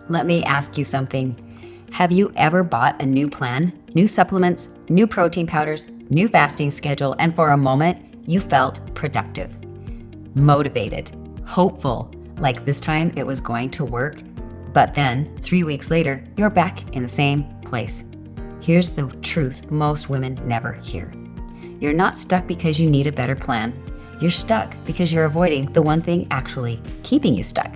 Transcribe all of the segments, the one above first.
Let me ask you something. Have you ever bought a new plan, new supplements, new protein powders, new fasting schedule, and for a moment, you felt productive, motivated, hopeful, like this time it was going to work, but then 3 weeks later, you're back in the same place? Here's the truth most women never hear. You're not stuck because you need a better plan. You're stuck because you're avoiding the one thing actually keeping you stuck.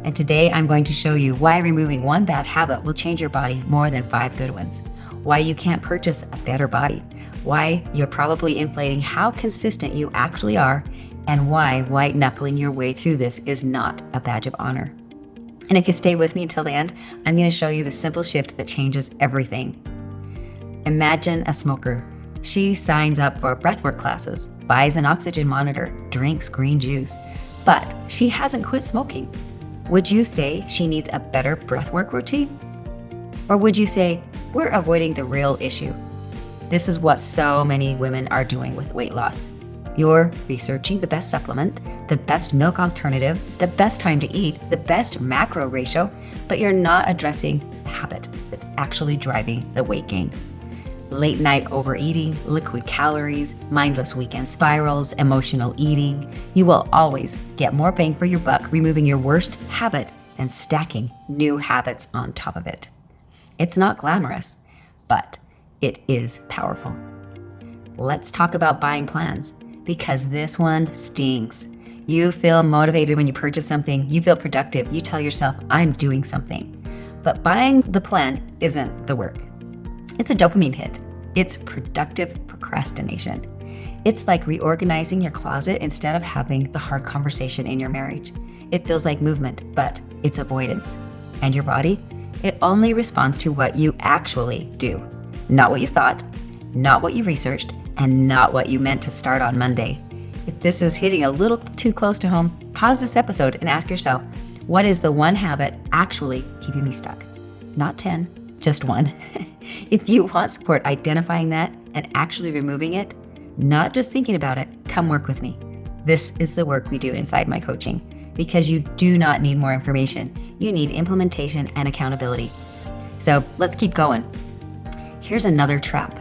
And today I'm going to show you why removing one bad habit will change your body more than 5 good ones. Why you can't purchase a better body. Why you're probably inflating how consistent you actually are. And why white-knuckling your way through this is not a badge of honor. And if you stay with me until the end, I'm going to show you the simple shift that changes everything. Imagine a smoker. She signs up for breathwork classes, buys an oxygen monitor, drinks green juice, but she hasn't quit smoking. Would you say she needs a better breathwork routine? Or would you say, we're avoiding the real issue? This is what so many women are doing with weight loss. You're researching the best supplement, the best milk alternative, the best time to eat, the best macro ratio, but you're not addressing the habit that's actually driving the weight gain. Late night overeating, liquid calories, mindless weekend spirals, emotional eating. You will always get more bang for your buck removing your worst habit and stacking new habits on top of it. It's not glamorous, but it is powerful. Let's talk about buying plans, because this one stings. You feel motivated when you purchase something. You feel productive. You tell yourself, I'm doing something. But buying the plan isn't the work. It's a dopamine hit. It's productive procrastination. It's like reorganizing your closet instead of having the hard conversation in your marriage. It feels like movement, but it's avoidance. And your body? It only responds to what you actually do. Not what you thought, not what you researched, and not what you meant to start on Monday. If this is hitting a little too close to home, pause this episode and ask yourself, what is the one habit actually keeping me stuck? Not 10, just one. If you want support identifying that and actually removing it, not just thinking about it, come work with me. This is the work we do inside my coaching, because you do not need more information. You need implementation and accountability. So let's keep going. Here's another trap.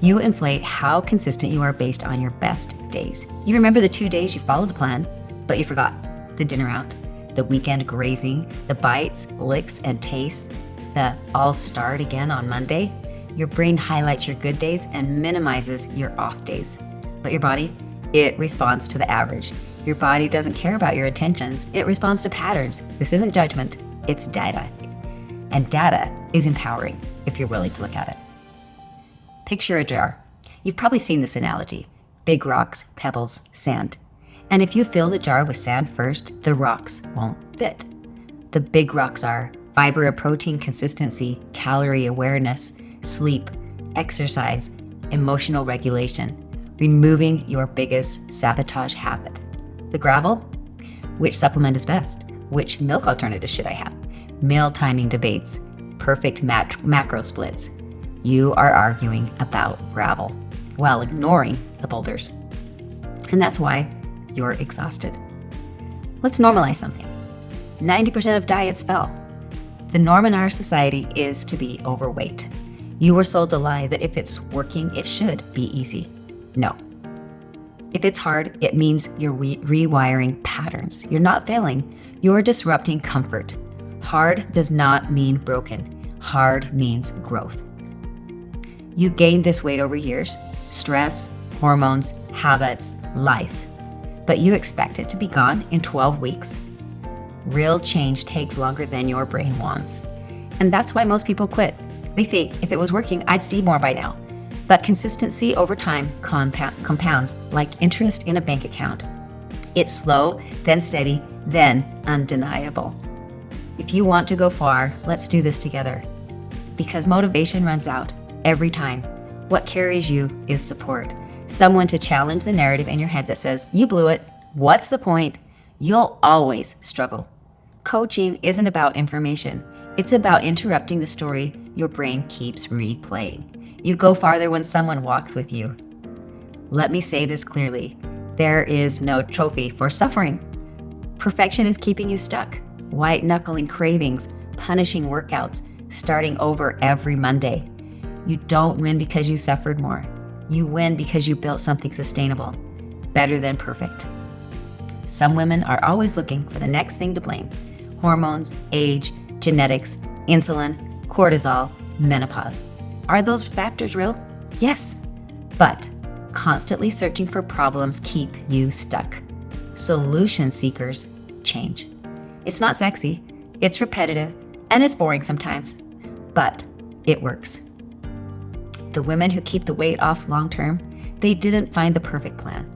You inflate how consistent you are based on your best days. You remember the 2 days you followed the plan, but you forgot the dinner out, the weekend grazing, the bites, licks, and tastes, the I'll start again on Monday. Your brain highlights your good days and minimizes your off days. But your body, it responds to the average. Your body doesn't care about your intentions. It responds to patterns. This isn't judgment, it's data. And data is empowering if you're willing to look at it. Picture a jar. You've probably seen this analogy. Big rocks, pebbles, sand. And if you fill the jar with sand first, the rocks won't fit. The big rocks are fiber and protein consistency, calorie awareness, sleep, exercise, emotional regulation, removing your biggest sabotage habit. The gravel? Which supplement is best? Which milk alternative should I have? Meal timing debates, perfect macro splits. You are arguing about gravel while ignoring the boulders. And that's why you're exhausted. Let's normalize something. 90% of diets fail. The norm in our society is to be overweight. You were sold the lie that if it's working, it should be easy. No. If it's hard, it means you're rewiring patterns. You're not failing. You're disrupting comfort. Hard does not mean broken. Hard means growth. You gained this weight over years, stress, hormones, habits, life, but you expect it to be gone in 12 weeks. Real change takes longer than your brain wants. And that's why most people quit. They think if it was working, I'd see more by now. But consistency over time compounds like interest in a bank account. It's slow, then steady, then undeniable. If you want to go far, let's do this together. Because motivation runs out every time. What carries you is support. Someone to challenge the narrative in your head that says, you blew it. What's the point? You'll always struggle. Coaching isn't about information. It's about interrupting the story your brain keeps replaying. You go farther when someone walks with you. Let me say this clearly. There is no trophy for suffering. Perfection is keeping you stuck. White-knuckling cravings, punishing workouts, starting over every Monday. You don't win because you suffered more. You win because you built something sustainable, better than perfect. Some women are always looking for the next thing to blame: hormones, age, genetics, insulin, cortisol, menopause. Are those factors real? Yes, but constantly searching for problems keep you stuck. Solution seekers change. It's not sexy, it's repetitive, and it's boring sometimes, but it works. The women who keep the weight off long term, they didn't find the perfect plan.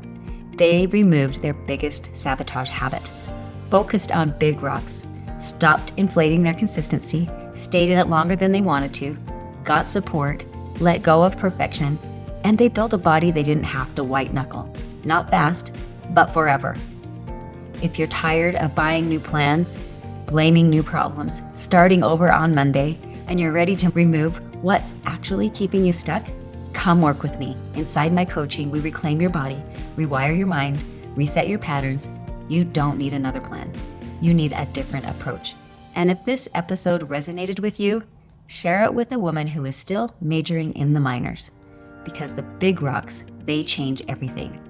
They removed their biggest sabotage habit, focused on big rocks, stopped inflating their consistency, stayed in it longer than they wanted to, got support, let go of perfection, and they built a body they didn't have to white knuckle. Not fast, but forever. If you're tired of buying new plans, blaming new problems, starting over on Monday, and you're ready to remove what's actually keeping you stuck, come work with me. Inside my coaching, we reclaim your body, rewire your mind, reset your patterns. You don't need another plan. You need a different approach. And if this episode resonated with you, share it with a woman who is still majoring in the minors. Because the big rocks, they change everything.